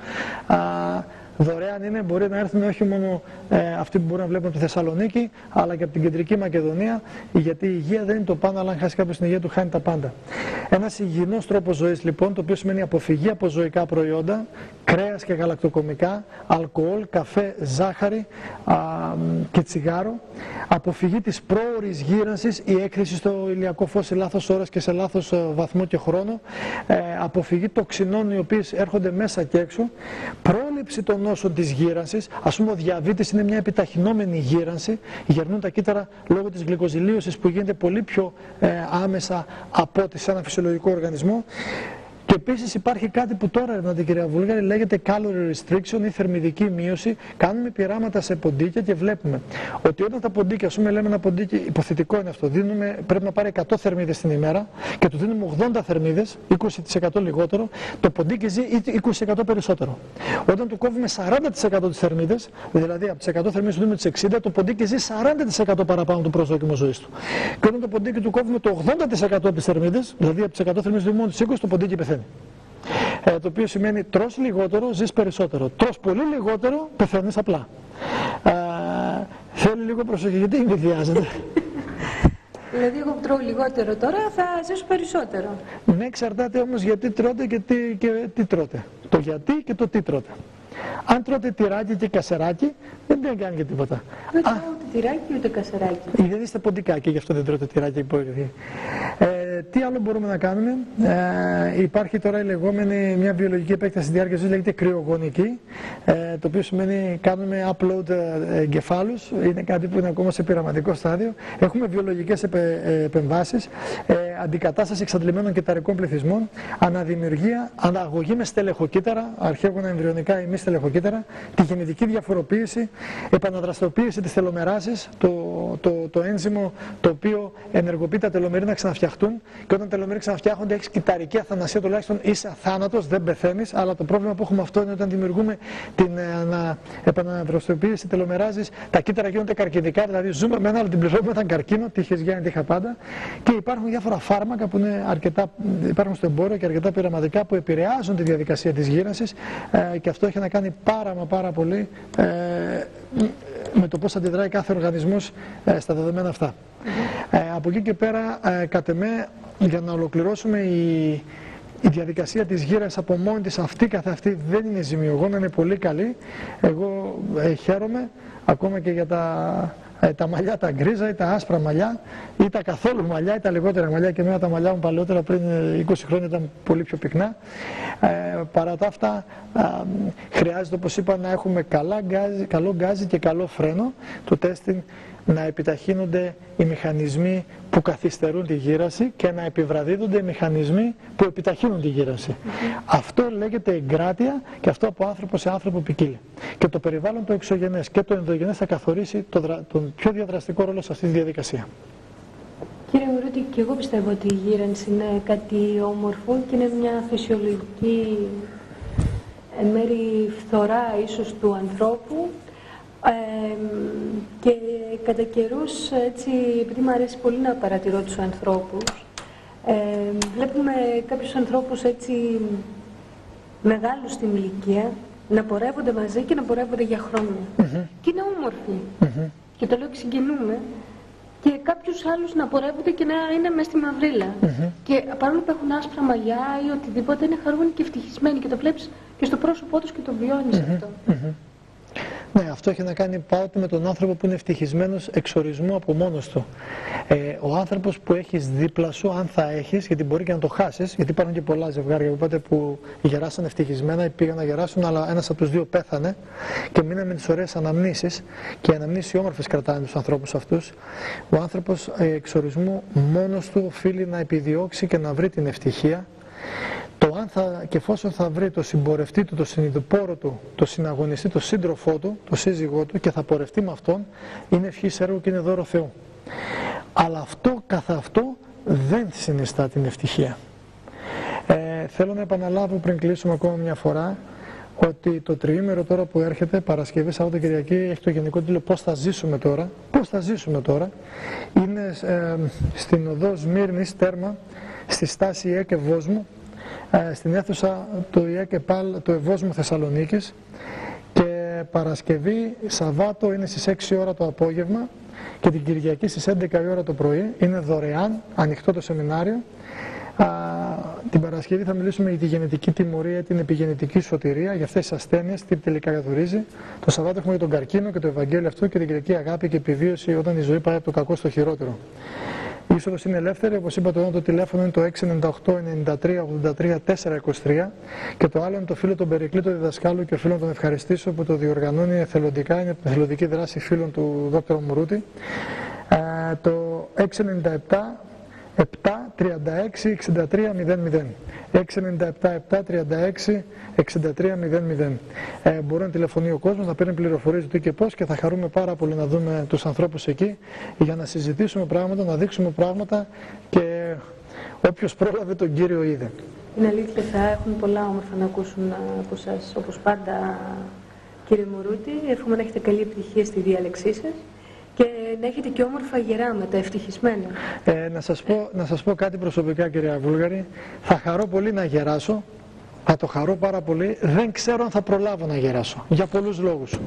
Δωρεάν είναι, μπορεί να έρθουν όχι μόνο αυτοί που μπορούν να βλέπουν από τη Θεσσαλονίκη, αλλά και από την Κεντρική Μακεδονία, γιατί η υγεία δεν είναι το πάνω, αλλά αν χάσει κάποιος την υγεία του, χάνει τα πάντα. Ένας υγιεινός τρόπος ζωής λοιπόν, το οποίο σημαίνει αποφυγή από ζωικά προϊόντα, κρέας και γαλακτοκομικά, αλκοόλ, καφέ, ζάχαρη και τσιγάρο, αποφυγή της πρόωρης γύρανσης, η έκρηση στο ηλιακό φως σε λάθος ώρες και σε λάθος βαθμό και χρόνο, αποφυγή τοξινών οι οποίες έρχονται μέσα και έξω, πρόληψη των νόσων της γύρανσης. Ας πούμε, ο διαβήτης είναι μια επιταχυνόμενη γύρανση, γερνούν τα κύτταρα λόγω της γλυκοζηλίωσης που γίνεται πολύ πιο άμεσα από ό,τι σε ένα φυσιολογικό οργανισμό. Και επίσης υπάρχει κάτι που τώρα ερευνάται, κυρία Βούλγαρη, λέγεται calorie restriction ή θερμιδική μείωση. Κάνουμε πειράματα σε ποντίκια και βλέπουμε ότι όταν τα ποντίκια, ας πούμε, λέμε ένα ποντίκι, υποθετικό είναι αυτό, πρέπει να πάρει 100 θερμίδες την ημέρα και του δίνουμε 80 θερμίδες, 20% λιγότερο, το ποντίκι ζει 20% περισσότερο. Όταν του κόβουμε 40% τις θερμίδες, δηλαδή από τις 100 θερμίδες του δίνουμε τις 60, το ποντίκι ζει 40% παραπάνω του προσδόκιμου ζωής του. Και όταν το ποντίκι του κόβουμε το 80% από τις θερμίδες, δηλαδή από τις 100 θερμίδες του δίνουμε τις 20, το ποντίκι πεθαίνει. Το οποίο σημαίνει τρως λιγότερο, ζεις περισσότερο. Τρως πολύ λιγότερο, πεθαίνεις απλά. Θέλει λίγο προσοχή, γιατί ενδιάζεται. Δηλαδή, εγώ τρώω λιγότερο τώρα, θα ζήσω περισσότερο. Ναι, εξαρτάται όμως γιατί τρώτε και τι τρώτε. Το γιατί και το τι τρώτε. Αν τρώτε τυράκι και κασεράκι, δεν κάνει και τίποτα. Δεν τρώω ούτε τυράκι ούτε κασεράκι. Δεν είστε ποντικάκι, γι' αυτό δεν τρώτε τυράκι. Τι άλλο μπορούμε να κάνουμε? Υπάρχει τώρα η λεγόμενη μια βιολογική επέκταση διάρκειας ζωής, λέγεται κρυογονική, το οποίο σημαίνει κάνουμε upload εγκεφάλους, είναι κάτι που είναι ακόμα σε πειραματικό στάδιο. Έχουμε βιολογικές επεμβάσεις, αντικατάσταση εξαντλημένων κυταρικών πληθυσμών, αναδημιουργία, αναγωγή με στελεχοκύτταρα, αρχαίγωνα εμβριονικά ή μη στελεχοκύτταρα, τη γενετική διαφοροποίηση, επαναδραστοποίηση της τελομεράσης, το ένζυμο το οποίο ενεργοποιεί τα τελομερή να ξαναφτιαχτούν. και όταν τελομεροί ξαναφτιάχνονται έχεις κυταρική αθανασία, τουλάχιστον είσαι αθάνατος, δεν πεθαίνεις. Αλλά το πρόβλημα που έχουμε αυτό είναι όταν δημιουργούμε την επαναδραστηριοποίηση, τελομεράζεις, τα κύτταρα γίνονται καρκινικά, δηλαδή ζούμε με ένα άλλο την πληρώνουμε, ήταν καρκίνο, τι είχες Γιάννη, τι είχα πάντα. Και υπάρχουν διάφορα φάρμακα που είναι υπάρχουν στο εμπόριο και αρκετά πειραματικά που επηρεάζουν τη διαδικασία της γύρανσης και αυτό έχει να κάνει πάρα πολύ με το πώς αντιδράει κάθε οργανισμός στα δεδομένα αυτά. Από εκεί και πέρα, κατ' εμέ, για να ολοκληρώσουμε η διαδικασία της γύρανσης από μόνη της αυτή καθ' αυτή δεν είναι ζημιογόνα, είναι πολύ καλή. Εγώ χαίρομαι ακόμα και για τα μαλλιά τα γκρίζα ή τα άσπρα μαλλιά ή τα καθόλου μαλλιά ή τα λιγότερα μαλλιά, και εμένα τα μαλλιά μου παλαιότερα πριν 20 χρόνια ήταν πολύ πιο πυκνά. Παρά τα αυτά χρειάζεται, όπως είπα, να έχουμε καλό γκάζι και καλό φρένο. Το τέστινγκ να επιταχύνονται οι μηχανισμοί που καθυστερούν τη γύρανση και να επιβραδύνονται οι μηχανισμοί που επιταχύνουν τη γύρανση. Αυτό λέγεται εγκράτεια και αυτό από άνθρωπο σε άνθρωπο ποικίλει. Και το περιβάλλον το εξωγενές και το ενδογενές θα καθορίσει τον πιο διαδραστικό ρόλο σε αυτή τη διαδικασία. Κύριε Μουρούτη, και εγώ πιστεύω ότι η γύρανση είναι κάτι όμορφο και είναι μια φυσιολογική εν μέρει φθορά ίσως του ανθρώπου. Και κατά καιρούς, έτσι, επειδή μου αρέσει πολύ να παρατηρώ τους ανθρώπους, βλέπουμε κάποιους ανθρώπους έτσι μεγάλους στην ηλικία να πορεύονται μαζί και να πορεύονται για χρόνια. Και είναι όμορφοι. Και το λέω και συγκινούμε. Και κάποιους άλλους να πορεύονται και να είναι μέσα στη μαυρίλα. Και παρόλο που έχουν άσπρα μαλλιά ή οτιδήποτε, είναι χαρούμενοι και ευτυχισμένοι και το βλέπεις και στο πρόσωπό τους και το βιώνεις αυτό. Ναι, αυτό έχει να κάνει πάντοτε με τον άνθρωπο που είναι ευτυχισμένος εξ ορισμού από μόνος του. Ο άνθρωπος που έχεις δίπλα σου, αν θα έχεις, γιατί μπορεί και να το χάσεις, γιατί υπάρχουν και πολλά ζευγάρια που γεράσαν ευτυχισμένα ή πήγαν να γεράσουν, αλλά ένας από τους δύο πέθανε και μείνανε με τις ωραίες αναμνήσεις, και οι αναμνήσεις όμορφες κρατάνε τους ανθρώπους αυτούς. Ο άνθρωπος εξ ορισμού μόνος του οφείλει να επιδιώξει και να βρει την ευτυχία. Το αν και εφόσον θα βρει το συμπορευτή του, το συνειδηπόρο του, το συναγωνιστή, το σύντροφό του, το σύζυγό του και θα πορευτεί με αυτόν, είναι ευχής έργου και είναι δώρο Θεού. Αλλά αυτό καθ' αυτό δεν συνιστά την ευτυχία. Θέλω να επαναλάβω πριν κλείσουμε ακόμα μια φορά ότι το τριήμερο τώρα που έρχεται, Παρασκευή, Σάββατο, Κυριακή, έχει το γενικό τίτλο «Πώς θα ζήσουμε τώρα». Πώς θα ζήσουμε τώρα. Είναι στην οδό Σμύρνης, Τέρμα, στη στάση ΙΕΚΕ Βόσμου, στην αίθουσα του ΙΕΚΕΠΑΛ του Ευόσμου Θεσσαλονίκης, και Παρασκευή, Σαββάτο είναι στις 6 ώρα το απόγευμα και την Κυριακή στις 11 η ώρα το πρωί. Είναι δωρεάν, ανοιχτό το σεμινάριο. Την Παρασκευή θα μιλήσουμε για τη γενετική τιμωρία, την επιγενετική σωτηρία, για αυτές τις ασθένειες, τι τελικά καθορίζει. Το Σαββάτο έχουμε για τον καρκίνο και το Ευαγγέλιο αυτό, και την Κυριακή αγάπη και επιβίωση όταν η ζωή πάει από το κακό στο χειρότερο. Η είσοδος είναι ελεύθερη, όπως είπα, το τηλέφωνο είναι το 698-93-83-423 και το άλλο είναι το φίλο των Περικλή, του διδασκάλου και φίλων των ευχαριστήσω που το διοργανώνει εθελοντικά, είναι εθελοντική δράση φίλων του Δ. Μουρούτη. Το 697 736-63-00. 697-736-63-00. Μπορεί να τηλεφωνεί ο κόσμος, να παίρνει πληροφορίες τι και πώς, και θα χαρούμε πάρα πολύ να δούμε τους ανθρώπους εκεί για να συζητήσουμε πράγματα, να δείξουμε πράγματα, και όποιος πρόλαβε τον Κύριο είδε. Είναι αλήθεια, θα έχουν πολλά όμορφα να ακούσουν από εσάς, όπως πάντα, κύριε Μουρούτη. Εύχομαι να έχετε καλή επιτυχία στη διάλεξή σας και να έχετε και όμορφα γεράματα, ευτυχισμένα. Να σας πω κάτι προσωπικά, κυρία Βούλγαρη. Θα χαρώ πολύ να γεράσω. Θα το χαρώ πάρα πολύ. Δεν ξέρω αν θα προλάβω να γεράσω. Για πολλούς λόγους.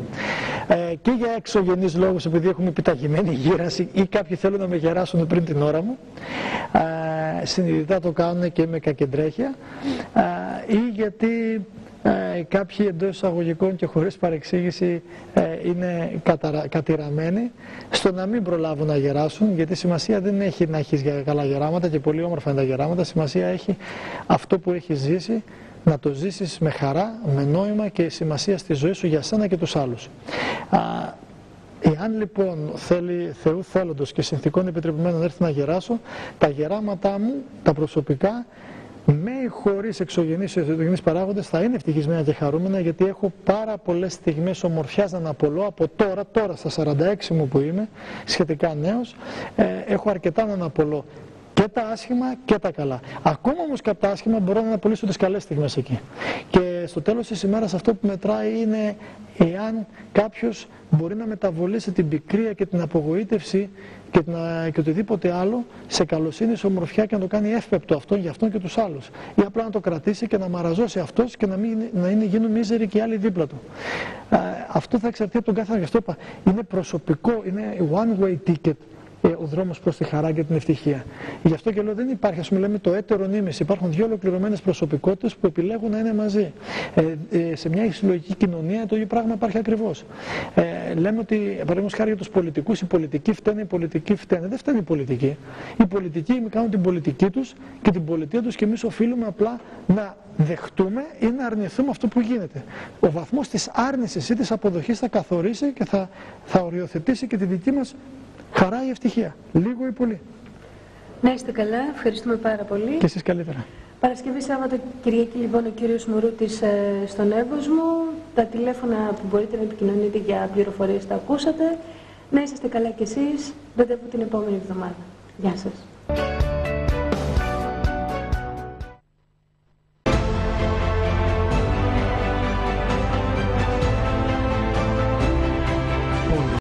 Και για εξωγενείς λόγους, επειδή έχουμε επιταχυμένη γύρανση ή κάποιοι θέλουν να με γεράσουν πριν την ώρα μου. Συνειδητά το κάνουν και είμαι κακεντρέχεια. Ή γιατί κάποιοι εντός εισαγωγικών και χωρίς παρεξήγηση είναι κατηραμένοι στο να μην προλάβουν να γεράσουν, γιατί σημασία δεν έχει να έχεις καλά γεράματα, και πολύ όμορφα είναι τα γεράματα. Σημασία έχει αυτό που έχεις ζήσει, να το ζήσεις με χαρά, με νόημα και σημασία στη ζωή σου για σένα και τους άλλους. Εάν λοιπόν θέλει Θεού θέλοντος και συνθηκών επιτρεπμένο να έρθει να γεράσω, τα γεράματά μου, τα προσωπικά, με ή χωρίς εξωγενείς παράγοντες, θα είναι ευτυχισμένα και χαρούμενα, γιατί έχω πάρα πολλές στιγμές ομορφιάς να αναπολώ από τώρα στα 46 μου που είμαι, σχετικά νέος, έχω αρκετά να αναπολώ Και τα άσχημα και τα καλά. Ακόμα όμως και από τα άσχημα μπορώ να απολύσω τις καλές στιγμές εκεί. Και στο τέλος της ημέρας αυτό που μετράει είναι εάν κάποιος μπορεί να μεταβολήσει την πικρία και την απογοήτευση και οτιδήποτε άλλο σε καλοσύνη, σε ομορφιά και να το κάνει εύπεπτο αυτόν για αυτόν και τους άλλους. Ή απλά να το κρατήσει και να μαραζώσει αυτός και να γίνουν μίζεροι και οι άλλοι δίπλα του. Αυτό θα εξαρτηθεί από τον κάθε άνθρωπο. Γι' αυτό είπα, είναι προσωπικό, είναι one way ticket ο δρόμος προς τη χαρά και την ευτυχία. Γι' αυτό και λέω δεν υπάρχει, ας πούμε λέμε το έτερο νήμιση. Υπάρχουν δύο ολοκληρωμένες προσωπικότητες που επιλέγουν να είναι μαζί. Σε μια συλλογική κοινωνία το ίδιο πράγμα υπάρχει ακριβώς. Λέμε ότι, παραδείγματος χάρη για τους πολιτικούς, οι πολιτικοί φταίνε, οι πολιτικοί φταίνε. Δεν φταίνε οι πολιτικοί. Οι πολιτικοί κάνουν την πολιτική τους και την πολιτεία τους και εμείς οφείλουμε απλά να δεχτούμε ή να αρνηθούμε αυτό που γίνεται. Ο βαθμός της άρνησης ή της αποδοχής θα καθορίσει και θα οριοθετήσει και τη δική μας χαρά ή ευτυχία. Λίγο ή πολύ. Να είστε καλά. Ευχαριστούμε πάρα πολύ. Και εσείς καλύτερα. Παρασκευή, Σάββατο, Κυριακή, λοιπόν, ο κύριος Μουρούτης στον Εύωσμο. Τα τηλέφωνα που μπορείτε να επικοινωνείτε για πληροφορίες τα ακούσατε. Να είσαστε καλά κι εσείς. Ραντεβού την επόμενη εβδομάδα. Γεια σας.